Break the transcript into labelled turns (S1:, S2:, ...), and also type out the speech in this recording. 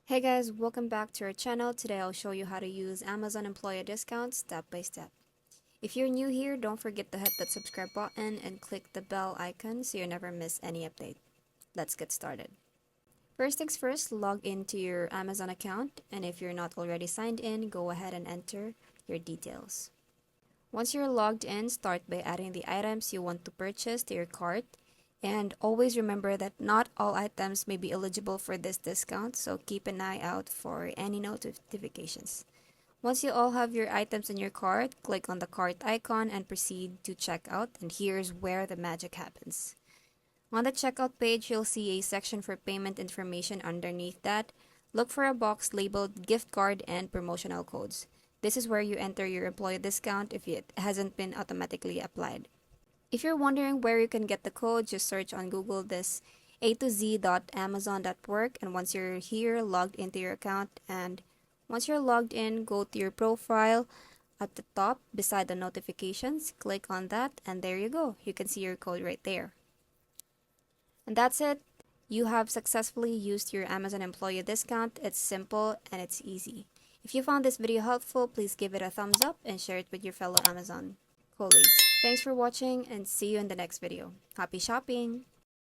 S1: Hey guys, welcome back to our channel. Today I'll show you how to use Amazon employee discounts step by step. If you're new here, don't forget to hit that subscribe button and click the bell icon so you never miss any update. Let's get started. First things first, log into your Amazon account, and if you're not already signed in, go ahead and enter your details. Once you're logged in, start by adding the items you want to purchase to your cart. And always remember that not all items may be eligible for this discount, so keep an eye out for any notifications. Once you all have your items in your cart, click on the cart icon and proceed to checkout, and here's where the magic happens. On the checkout page, you'll see a section for payment information underneath that. Look for a box labeled gift card and promotional codes. This is where you enter your employee discount if it hasn't been automatically applied. If you're wondering where you can get the code, just search on Google this a2z.amazon.work, and once you're here, logged into your account, and once you're logged in, go to your profile at the top beside the notifications, click on that, and there you go. You can see your code right there. And that's it. You have successfully used your Amazon employee discount. It's simple and it's easy. If you found this video helpful, please give it a thumbs up and share it with your fellow Amazon colleagues. Thanks for watching and see you in the next video. Happy shopping!